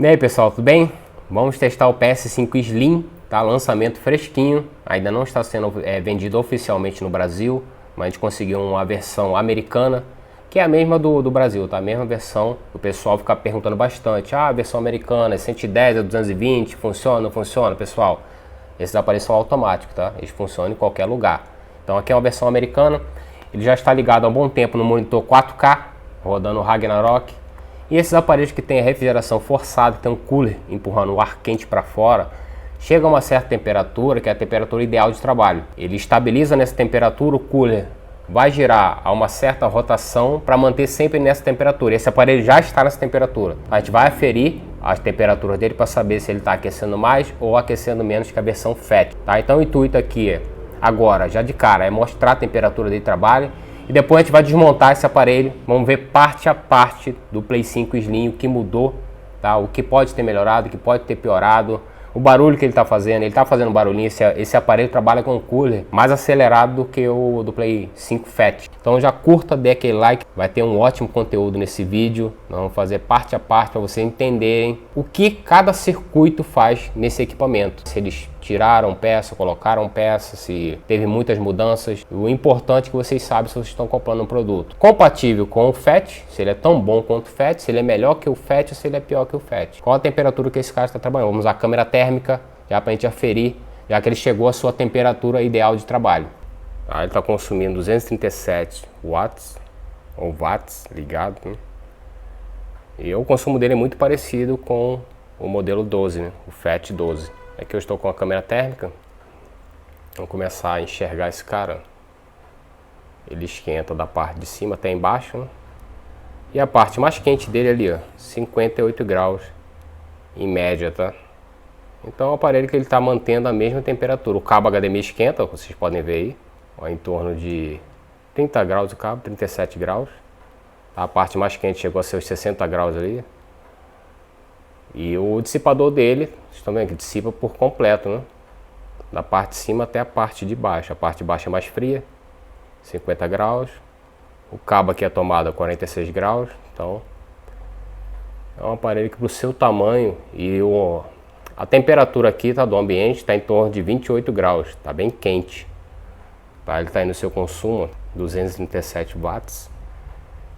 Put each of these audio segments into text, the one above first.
E aí pessoal, tudo bem? Vamos testar o PS5 Slim, tá? Lançamento fresquinho, ainda não está sendo vendido oficialmente no Brasil, mas a gente conseguiu uma versão americana, que é a mesma do Brasil, tá? A mesma versão, o pessoal fica perguntando bastante, a versão americana é 110, é 220, funciona, não funciona? Pessoal, esses aparelhos são automáticos, tá? Eles funcionam em qualquer lugar. Então aqui é uma versão americana, ele já está ligado há um bom tempo no monitor 4K, rodando o Ragnarok. E esses aparelhos que tem a refrigeração forçada, que tem um cooler empurrando o ar quente para fora, chega a uma certa temperatura, que é a temperatura ideal de trabalho. Ele estabiliza nessa temperatura, o cooler vai girar a uma certa rotação para manter sempre nessa temperatura. Esse aparelho já está nessa temperatura. A gente vai aferir as temperaturas dele para saber se ele está aquecendo mais ou aquecendo menos que a versão FAT. Tá? Então o intuito aqui agora, já de cara, é mostrar a temperatura de trabalho. E depois a gente vai desmontar esse aparelho, vamos ver parte a parte do Play 5 Slim, o que mudou, tá? O que pode ter melhorado, o que pode ter piorado, o barulho que ele está fazendo barulhinho, esse aparelho trabalha com um cooler mais acelerado do que o do Play 5 FAT. Então já curta, dê aquele like, vai ter um ótimo conteúdo nesse vídeo, nós vamos fazer parte a parte para vocês entenderem o que cada circuito faz nesse equipamento. Se eles tiraram peça, colocaram peça, se teve muitas mudanças. O importante é que vocês sabem se vocês estão comprando um produto compatível com o FAT, se ele é tão bom quanto o FAT, se ele é melhor que o FAT ou se ele é pior que o FAT. Qual a temperatura que esse cara está trabalhando? Vamos usar a câmera térmica já para a gente aferir, já que ele chegou à sua temperatura ideal de trabalho. Ele está consumindo 237 watts ou watts ligado, né? E o consumo dele é muito parecido com o modelo 12, né? O FAT 12. Aqui eu estou com a câmera térmica. Vamos começar a enxergar esse cara. Ele esquenta da parte de cima até embaixo, né? E a parte mais quente dele ali, ó, 58 graus em média, tá? Então é um aparelho que ele está mantendo a mesma temperatura. O cabo HDMI esquenta, vocês podem ver aí, ó, em torno de 30 graus o cabo, 37 graus. A parte mais quente chegou a ser os 60 graus ali. E o dissipador dele, vocês estão vendo que dissipa por completo, né? Da parte de cima até a parte de baixo. A parte de baixo é mais fria, 50 graus. O cabo aqui é tomada 46 graus. Então é um aparelho que, para o seu tamanho e a temperatura aqui do ambiente está em torno de 28 graus. Está bem quente, tá? Ele está aí no seu consumo 237 watts.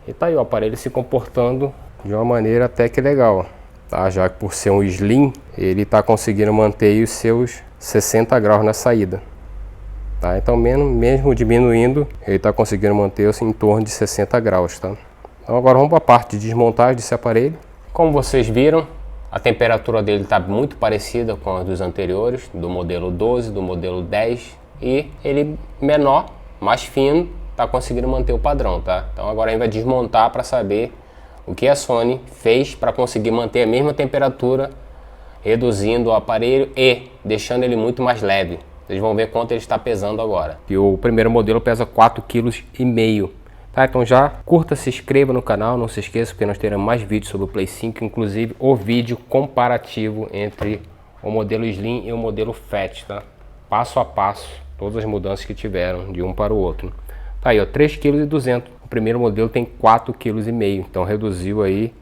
E tá aí o aparelho se comportando de uma maneira até que legal, tá? Já que por ser um Slim, ele está conseguindo manter os seus 60 graus na saída, tá? Então mesmo diminuindo, ele está conseguindo manter em torno de 60 graus, tá? Então agora vamos para a parte de desmontagem desse aparelho. Como vocês viram, a temperatura dele está muito parecida com a dos anteriores, do modelo 12, do modelo 10, e ele menor, mais fino, está conseguindo manter o padrão, tá? Então agora a gente vai desmontar para saber o que a Sony fez para conseguir manter a mesma temperatura, reduzindo o aparelho e deixando ele muito mais leve. Vocês vão ver quanto ele está pesando agora. E o primeiro modelo pesa 4,5 kg. Tá? Então já curta, se inscreva no canal, não se esqueça, porque nós teremos mais vídeos sobre o Play 5, inclusive o vídeo comparativo entre o modelo Slim e o modelo FAT, tá? Passo a passo, todas as mudanças que tiveram de um para o outro. Tá aí, ó, 3,2 kg. O primeiro modelo tem 4,5 kg, então reduziu aí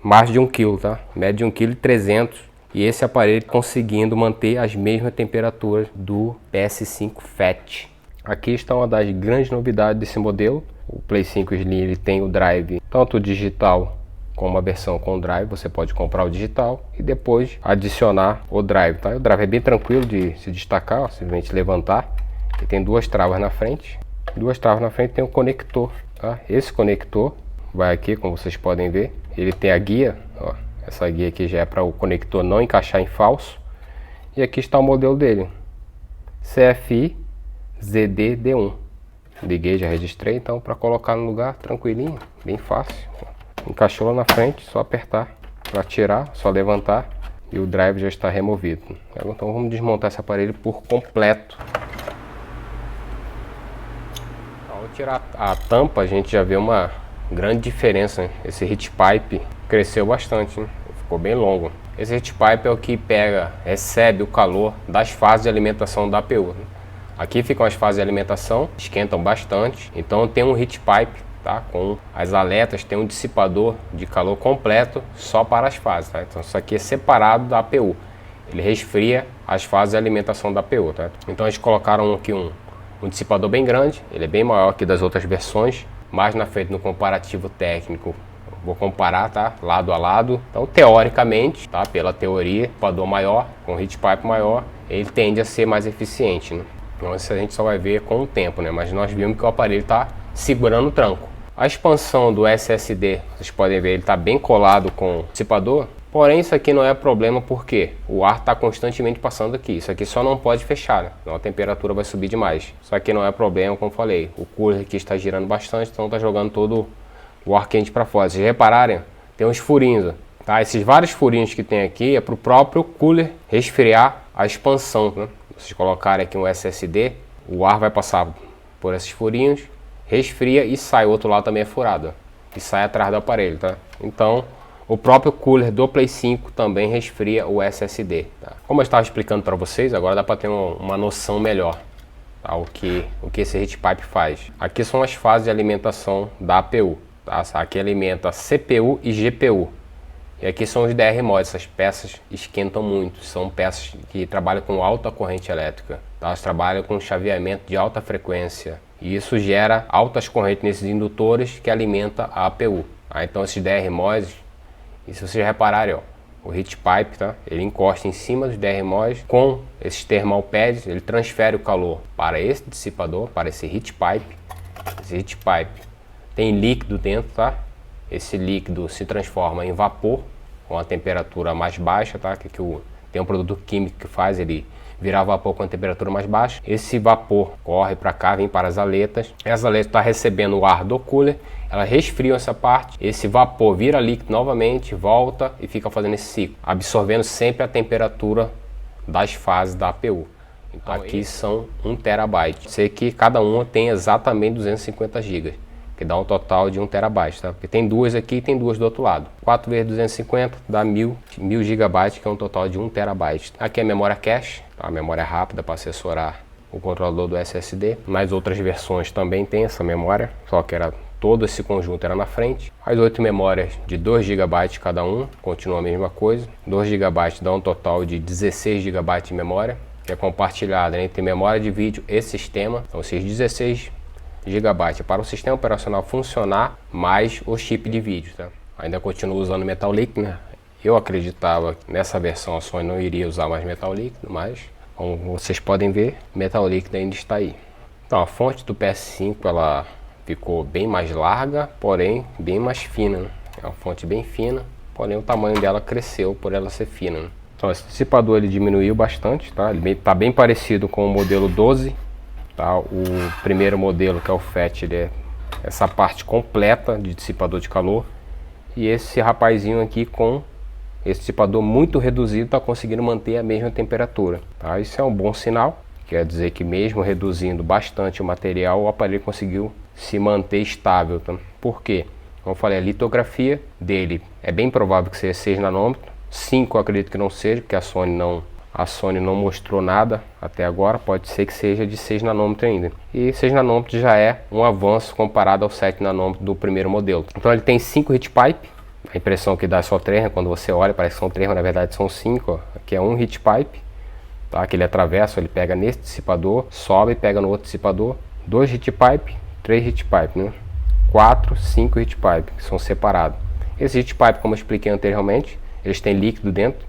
mais de 1 kg, tá? Média de 1,3 kg. E esse aparelho conseguindo manter as mesmas temperaturas do PS5 FAT. Aqui está uma das grandes novidades desse modelo. O Play 5 Slim, ele tem o drive tanto digital como a versão com drive. Você pode comprar o digital e depois adicionar o drive, tá? O drive é bem tranquilo de se destacar, ó, simplesmente levantar. Ele tem duas travas na frente. Duas travas na frente, tem um conector, tá? Esse conector vai aqui, como vocês podem ver. Ele tem a guia, ó. Essa guia aqui já é para o conector não encaixar em falso. E aqui está o modelo dele, CFI ZD-D1. Liguei, já registrei, então para colocar no lugar tranquilinho, bem fácil. Encaixou lá na frente, só apertar para tirar, só levantar e o drive já está removido. Então vamos desmontar esse aparelho por completo. Ao tirar a tampa, a gente já vê uma grande diferença, né? Esse heat pipe cresceu bastante, né? Ficou bem longo. Esse heat pipe é o que recebe o calor das fases de alimentação da APU, né? Aqui ficam as fases de alimentação, esquentam bastante, então tem um heat pipe tá? Com as aletas tem um dissipador de calor completo só para as fases, tá? Então isso aqui é separado da APU. Ele resfria as fases de alimentação da APU, tá? Então eles colocaram aqui um dissipador bem grande, ele é bem maior que das outras versões. Mais na frente no comparativo técnico, vou comparar, tá? Lado a lado. Então teoricamente, tá? Pela teoria, dissipador maior, com heat pipe maior, ele tende a ser mais eficiente, né? Então isso a gente só vai ver com o tempo, né? Mas nós vimos que o aparelho está segurando o tranco. A expansão do SSD, vocês podem ver, ele está bem colado com o dissipador. Porém, isso aqui não é problema porque o ar está constantemente passando aqui. Isso aqui só não pode fechar, né? Senão a temperatura vai subir demais. Isso aqui não é problema, como falei. O cooler aqui está girando bastante, então está jogando todo o ar quente para fora. Se vocês repararem, tem uns furinhos, tá? Esses vários furinhos que tem aqui é para o próprio cooler resfriar a expansão, né? Se vocês colocarem aqui um SSD, o ar vai passar por esses furinhos, resfria e sai. O outro lado também é furado, e sai atrás do aparelho, tá? Então o próprio cooler do Play 5 também resfria o SSD, tá? Como eu estava explicando para vocês, agora dá para ter uma noção melhor, tá? O que esse heat pipe faz. Aqui são as fases de alimentação da APU, tá? Aqui alimenta CPU e GPU. E aqui são os DR mods, essas peças esquentam muito, são peças que trabalham com alta corrente elétrica, tá? Elas trabalham com chaveamento de alta frequência e isso gera altas correntes nesses indutores que alimenta a APU. Tá? Então esses DR mods, e se vocês repararem, ó, o heat pipe, tá? Ele encosta em cima dos DR mods com esses thermal pads, ele transfere o calor para esse dissipador, para esse heat pipe. Esse heat pipe tem líquido dentro, tá? Esse líquido se transforma em vapor com a temperatura mais baixa, tá? Tem um produto químico que faz ele virar vapor com a temperatura mais baixa. Esse vapor corre para cá, vem para as aletas. Essa aleta está recebendo o ar do cooler, ela resfria essa parte, esse vapor vira líquido novamente, volta e fica fazendo esse ciclo, absorvendo sempre a temperatura das fases da APU. Então aqui são 1 terabyte. Sei que cada uma tem exatamente 250 GB. Que dá um total de 1 terabyte, tá? Porque tem duas aqui e tem duas do outro lado. 4 vezes 250 dá 1000 GB, que é um total de 1 terabyte. Aqui é a memória cache, tá? A memória rápida para assessorar o controlador do SSD. Nas outras versões também tem essa memória, só que todo esse conjunto era na frente. As 8 memórias de 2 GB cada um, continua a mesma coisa. 2 GB dá um total de 16 GB de memória, que é compartilhada entre memória de vídeo e sistema. Então esses 16 GB para o sistema operacional funcionar, mais o chip de vídeo, tá? Ainda continuo usando metal líquido, né? Eu acreditava que nessa versão a Sony não iria usar mais metal líquido, mas como vocês podem ver, metal líquido ainda está aí. Então a fonte do PS5 ela ficou bem mais larga, porém bem mais fina, né? É uma fonte bem fina, porém o tamanho dela cresceu por ela ser fina, né? Então esse dissipador ele diminuiu bastante, tá? Ele está bem parecido com o modelo 12. Tá? O primeiro modelo, que é o FAT, ele é essa parte completa de dissipador de calor, e esse rapazinho aqui com esse dissipador muito reduzido está conseguindo manter a mesma temperatura, tá? Isso é um bom sinal, quer dizer que mesmo reduzindo bastante o material, o aparelho conseguiu se manter estável, tá? Por quê? Como eu falei, a litografia dele é bem provável que seja 6 nanômetros, 5 eu acredito que não seja, porque a Sony não mostrou nada até agora, pode ser que seja de 6 nanômetros ainda. E 6 nanômetros já é um avanço comparado ao 7 nanômetros do primeiro modelo. Então ele tem 5 heat pipe, a impressão que dá é só 3, né? Quando você olha parece que são 3, mas na verdade são 5. Ó. Aqui é um heat pipe, tá? Que ele atravessa, ele pega nesse dissipador, sobe e pega no outro dissipador. 2 heat pipe, 3 heat pipe, né? 4, 5 heat pipe, que são separados. Esse heat pipe, como eu expliquei anteriormente, eles têm líquido dentro.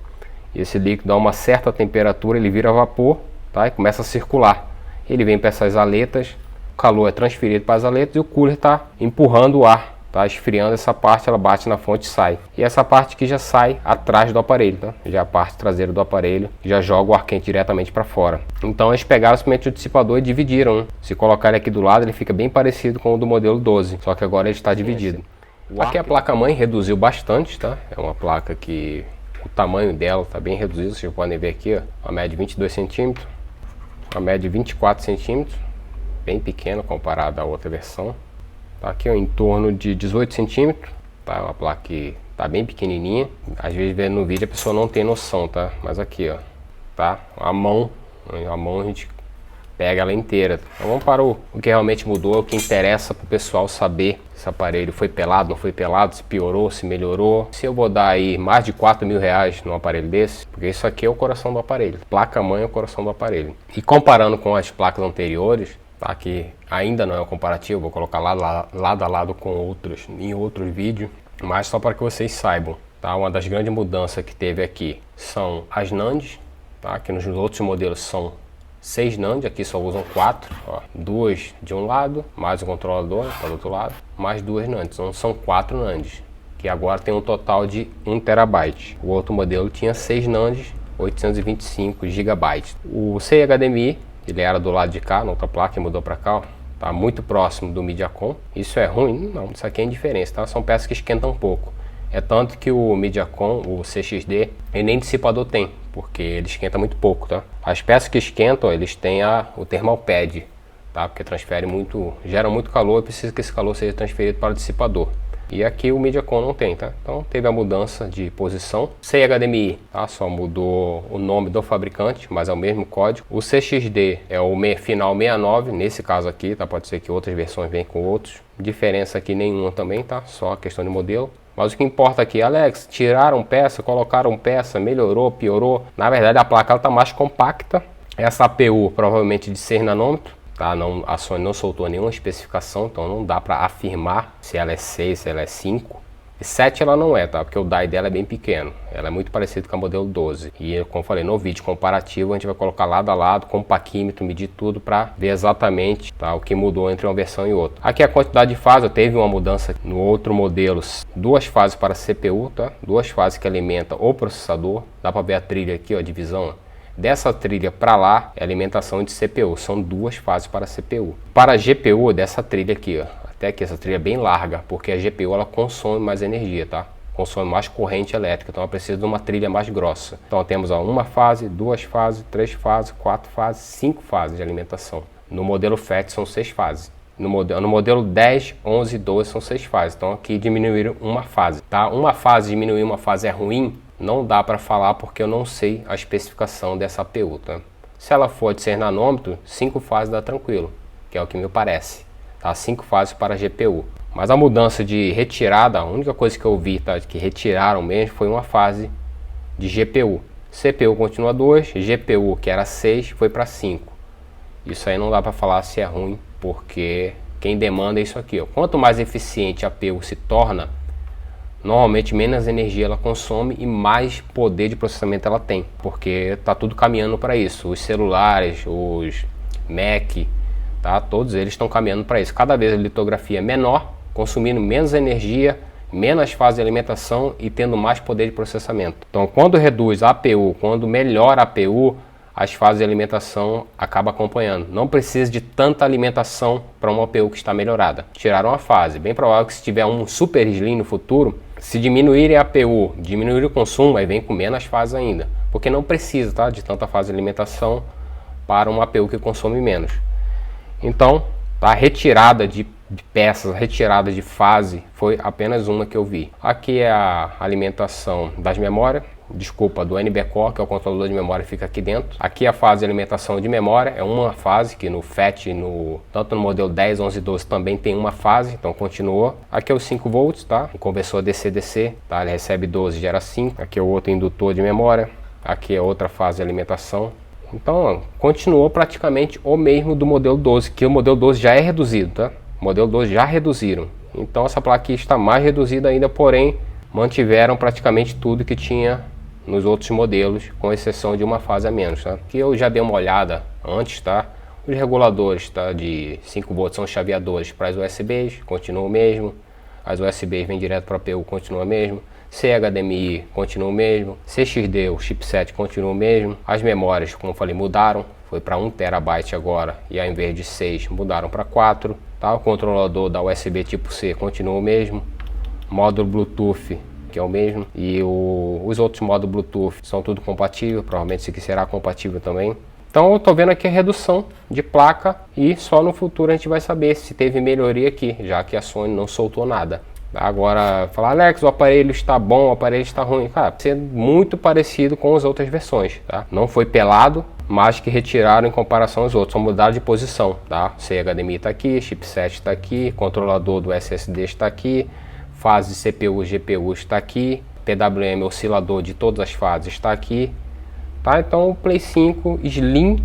Esse líquido a uma certa temperatura ele vira vapor, tá? E começa a circular. Ele vem para essas aletas, o calor é transferido para as aletas e o cooler está empurrando o ar, tá? Esfriando essa parte, ela bate na fonte e sai. E essa parte aqui já sai atrás do aparelho, tá? Já a parte traseira do aparelho já joga o ar quente diretamente para fora. Então eles pegaram simplesmente o dissipador e dividiram, né? Se colocar ele aqui do lado, ele fica bem parecido com o do modelo 12, só que agora ele está dividido. Aqui a placa-mãe reduziu bastante, tá? É uma placa que o tamanho dela está bem reduzido, vocês podem ver aqui, ó, uma média de 22 centímetros, uma média de 24 centímetros, bem pequena comparada à outra versão. Tá aqui ó, em torno de 18 centímetros, tá? Uma placa que tá bem pequenininha, às vezes vendo no vídeo a pessoa não tem noção, tá? Mas aqui ó, tá? A mão a gente pega ela inteira. Então vamos para o que realmente mudou, o que interessa para o pessoal saber se esse aparelho foi pelado, não foi pelado, se piorou, se melhorou. Se eu vou dar aí mais de 4 mil reais num aparelho desse, porque isso aqui é o coração do aparelho, placa-mãe é o coração do aparelho. E comparando com as placas anteriores, tá, que ainda não é um comparativo, vou colocar lado a lado com outros em outros vídeos, mas só para que vocês saibam, tá? Uma das grandes mudanças que teve aqui são as NANDs, tá? Que nos outros modelos são 6 NAND, aqui só usam 4, ó, 2 de um lado, mais o controlador para do outro lado, mais 2 NANDs, então são 4 NANDs, que agora tem um total de 1 TB. O outro modelo tinha 6 NANDs, 825 GB. O CHDMI, ele era do lado de cá, na outra placa, e mudou para cá, ó, tá muito próximo do Mediacom. Isso é ruim? Não, isso aqui é indiferença, tá? São peças que esquentam um pouco. É tanto que o Mediacom, o CXD, ele nem dissipador tem, porque ele esquenta muito pouco, tá? As peças que esquentam, eles têm o thermal pad, tá? Porque transfere muito, gera muito calor e precisa que esse calor seja transferido para o dissipador. E aqui o Mediacom não tem, tá? Então teve a mudança de posição. CHDMI, tá? Só mudou o nome do fabricante, mas é o mesmo código. O CXD é o final 69, nesse caso aqui, tá? Pode ser que outras versões venham com outros. Diferença aqui nenhuma também, tá? Só a questão de modelo. Mas o que importa aqui, Alex, tiraram peça, colocaram peça, melhorou, piorou. Na verdade a placa está mais compacta. Essa APU provavelmente de 6 nanômetros. Tá? Não, a Sony não soltou nenhuma especificação, então não dá para afirmar se ela é 6, se ela é 5. E 7 ela não é, tá? Porque o die dela é bem pequeno. Ela é muito parecida com a modelo 12. E como eu falei, no vídeo comparativo a gente vai colocar lado a lado, com o paquímetro, medir tudo para ver exatamente, tá, o que mudou entre uma versão e outra. Aqui a quantidade de fases, teve uma mudança no outro modelo, 2 fases para CPU, tá? 2 fases que alimenta o processador. Dá para ver a trilha aqui, ó, a divisão. Dessa trilha para lá é alimentação de CPU, são 2 fases para CPU. Para a GPU, dessa trilha aqui, ó, até que essa trilha é bem larga, porque a GPU ela consome mais energia, tá? Consome mais corrente elétrica, então ela precisa de uma trilha mais grossa. Então temos ó, 1 fase, 2 fases, 3 fases, 4 fases, 5 fases de alimentação. No modelo FAT são 6 fases. No modelo 10, 11 e 12 são 6 fases, então aqui diminuíram 1 fase, tá? Uma fase, diminuir 1 fase é ruim? Não dá para falar porque eu não sei a especificação dessa APU, tá? Se ela for de 6 nanômetros, 5 fases dá tranquilo, que é o que me parece. Tá? 5 fases para a GPU. Mas a mudança de retirada, a única coisa que eu vi, tá, que retiraram mesmo foi 1 fase de GPU. CPU continua 2, GPU que era 6 foi para 5. Isso aí não dá para falar se é ruim, porque quem demanda é isso aqui, ó. Quanto mais eficiente a APU se torna, normalmente menos energia ela consome e mais poder de processamento ela tem, porque tá tudo caminhando para isso. Os celulares, os Mac, tá? Todos eles estão caminhando para isso. Cada vez a litografia é menor, consumindo menos energia, menos fase de alimentação e tendo mais poder de processamento. Então, quando reduz a APU, quando melhora a APU, as fases de alimentação acabam acompanhando. Não precisa de tanta alimentação para uma APU que está melhorada. Tiraram a fase. Bem provável que se tiver um Super Slim no futuro, se diminuírem a APU, diminuir o consumo, aí vem com menos fases ainda. Porque não precisa, tá, de tanta fase de alimentação para uma APU que consome menos. Então, a retirada de peças, retirada de fase, foi apenas uma que eu vi. Aqui é a alimentação das memórias, desculpa, do NB Core, que é o controlador de memória, fica aqui dentro. Aqui a fase de alimentação de memória, é uma fase, que no FAT, tanto no modelo 10, 11 e 12 também tem uma fase, então continuou. Aqui é os 5 volts, tá? O conversor DC-DC, tá? Ele recebe 12, gera 5. Aqui é o outro indutor de memória. Aqui é outra fase de alimentação. Então, continuou praticamente o mesmo do modelo 12, que o modelo 12 já é reduzido, tá? O modelo 12 já reduziram. Então, essa placa aqui está mais reduzida ainda, porém, mantiveram praticamente tudo que tinha nos outros modelos, com exceção de uma fase a menos, tá? Que eu já dei uma olhada antes, tá? Os reguladores, tá, de 5 volts são chaveadores para as USBs, continua o mesmo. As USBs vêm direto para a APU, continua o mesmo. CHDMI continua o mesmo. CXD, o chipset, continua o mesmo. As memórias, como eu falei, mudaram. Foi para 1 TB agora, e ao invés de 6, mudaram para 4. Tá? O controlador da USB tipo C continua o mesmo. Módulo Bluetooth, que é o mesmo. E os outros módulos Bluetooth são tudo compatível. Provavelmente esse aqui será compatível também. Então eu estou vendo aqui a redução de placa e só no futuro a gente vai saber se teve melhoria aqui, já que a Sony não soltou nada. Agora, falar, Alex, o aparelho está bom, o aparelho está ruim. Cara, ser muito parecido com as outras versões, tá? Não foi pelado, mas que retiraram em comparação aos outros, só mudaram de posição, tá? HDMI está aqui, chipset está aqui, controlador do SSD está aqui, fase CPU e GPU está aqui, PWM oscilador de todas as fases está aqui, tá? Então o Play 5 Slim,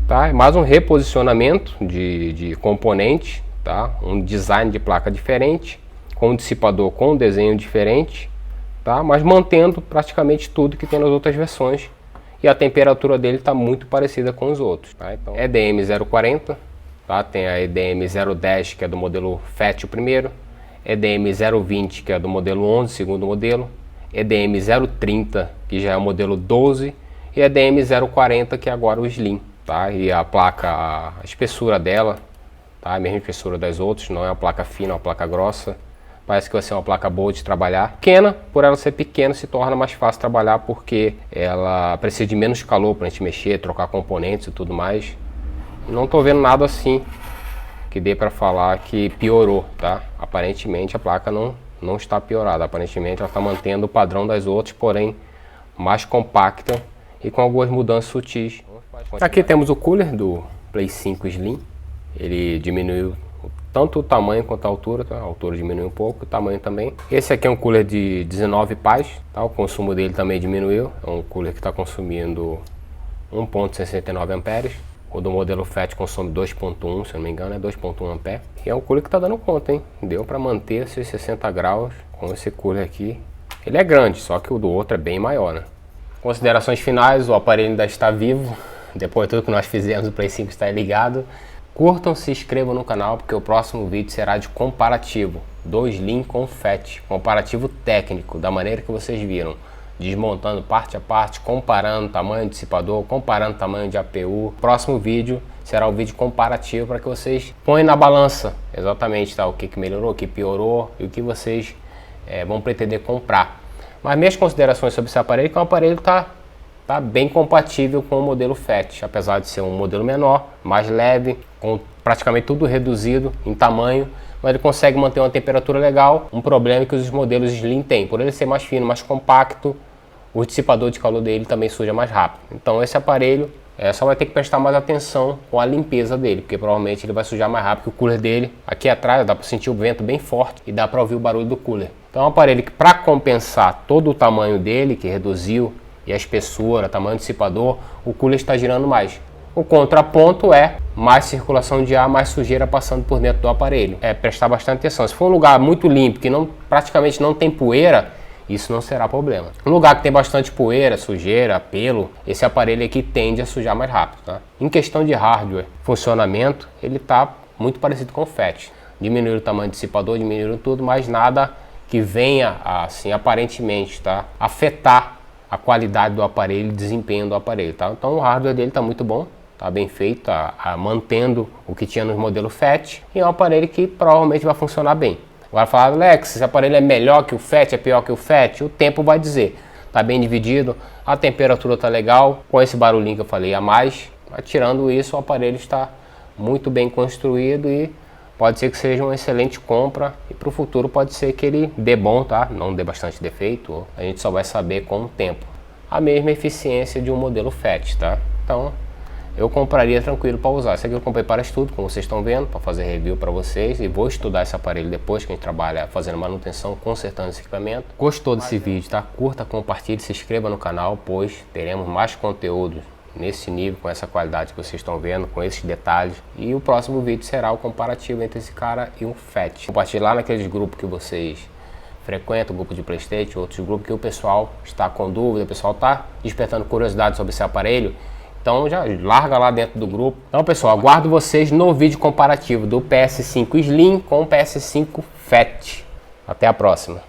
tá? Mais um reposicionamento de componente, tá? Um design de placa diferente, com um dissipador com um desenho diferente, tá? Mas mantendo praticamente tudo que tem nas outras versões. E a temperatura dele está muito parecida com os outros, tá? Então, EDM 040, tá? Tem a EDM 010, que é do modelo FAT, o primeiro, EDM 020, que é do modelo 11, segundo modelo, EDM 030, que já é o modelo 12, e EDM 040, que é agora o Slim, tá? E a placa, a espessura dela, tá? A mesma espessura das outras, não é uma placa fina, é uma placa grossa. Parece que vai ser uma placa boa de trabalhar. Pequena, por ela ser pequena, se torna mais fácil trabalhar porque ela precisa de menos calor para a gente mexer, trocar componentes e tudo mais. Não estou vendo nada assim que dê para falar que piorou, tá? Aparentemente a placa não está piorada. Aparentemente ela está mantendo o padrão das outras, porém mais compacta e com algumas mudanças sutis. Aqui temos o cooler do Play 5 Slim. Ele diminuiu tanto o tamanho quanto a altura, tá? A altura diminuiu um pouco, o tamanho também. Esse aqui é um cooler de 19 pás, tá? O consumo dele também diminuiu. É um cooler que está consumindo 1,69 amperes. O do modelo FAT consome 2,1, se eu não me engano, é 2,1 amperes. E é um cooler que está dando conta, hein? Deu para manter esses 60 graus com esse cooler aqui. Ele é grande, só que o do outro é bem maior, né? Considerações finais, o aparelho ainda está vivo. Depois de tudo que nós fizemos, o Play 5 está ligado. Curtam, se inscrevam no canal, porque o próximo vídeo será de comparativo do Slim com o FAT, comparativo técnico, da maneira que vocês viram, desmontando parte a parte, comparando tamanho de dissipador, comparando tamanho de APU. O próximo vídeo será o vídeo comparativo para que vocês ponham na balança exatamente, tá? O que melhorou, o que piorou e o que vocês vão pretender comprar. Mas minhas considerações sobre esse aparelho é que o aparelho está bem compatível com o modelo FAT, apesar de ser um modelo menor, mais leve, com praticamente tudo reduzido em tamanho, mas ele consegue manter uma temperatura legal. Um problema que os modelos Slim têm, por ele ser mais fino, mais compacto, o dissipador de calor dele também suja mais rápido. Então esse aparelho só vai ter que prestar mais atenção com a limpeza dele, porque provavelmente ele vai sujar mais rápido que o cooler dele. Aqui atrás dá para sentir o vento bem forte e dá para ouvir o barulho do cooler. Então é um aparelho que, para compensar todo o tamanho dele, que reduziu, e a espessura, tamanho do dissipador, o cooler está girando mais. O contraponto é mais circulação de ar, mais sujeira passando por dentro do aparelho. Prestar bastante atenção. Se for um lugar muito limpo, que praticamente não tem poeira, isso não será problema. Um lugar que tem bastante poeira, sujeira, pelo, esse aparelho aqui tende a sujar mais rápido, tá? Em questão de hardware, funcionamento, ele está muito parecido com o FAT. Diminuir o tamanho do dissipador, diminuir tudo, mas nada que venha, assim, aparentemente, tá? Afetar a qualidade do aparelho, o desempenho do aparelho, tá? Então o hardware dele está muito bom, tá bem feito, mantendo o que tinha no modelo FAT, e é um aparelho que provavelmente vai funcionar bem. Agora falar, Alex, esse aparelho é melhor que o FAT, é pior que o FAT? O tempo vai dizer. Tá bem dividido, a temperatura tá legal, com esse barulhinho que eu falei a mais, mas tirando isso, o aparelho está muito bem construído e pode ser que seja uma excelente compra, e para o futuro pode ser que ele dê bom, tá? Não dê bastante defeito, a gente só vai saber com o tempo. A mesma eficiência de um modelo FAT, tá? Então eu compraria tranquilo para usar. Esse aqui eu comprei para estudo, como vocês estão vendo, para fazer review para vocês, e vou estudar esse aparelho depois que a gente trabalha fazendo manutenção, consertando esse equipamento. Gostou desse vídeo, tá? Curta, compartilhe, se inscreva no canal, pois teremos mais conteúdo nesse nível, com essa qualidade que vocês estão vendo, com esses detalhes. E o próximo vídeo será o comparativo entre esse cara e um FAT. Compartilhe lá naqueles grupos que vocês frequentam, grupo de PlayStation, outros grupos que o pessoal está com dúvida, o pessoal está despertando curiosidade sobre esse aparelho. Então já larga lá dentro do grupo. Então pessoal, aguardo vocês no vídeo comparativo do PS5 Slim com o PS5 FAT. Até a próxima.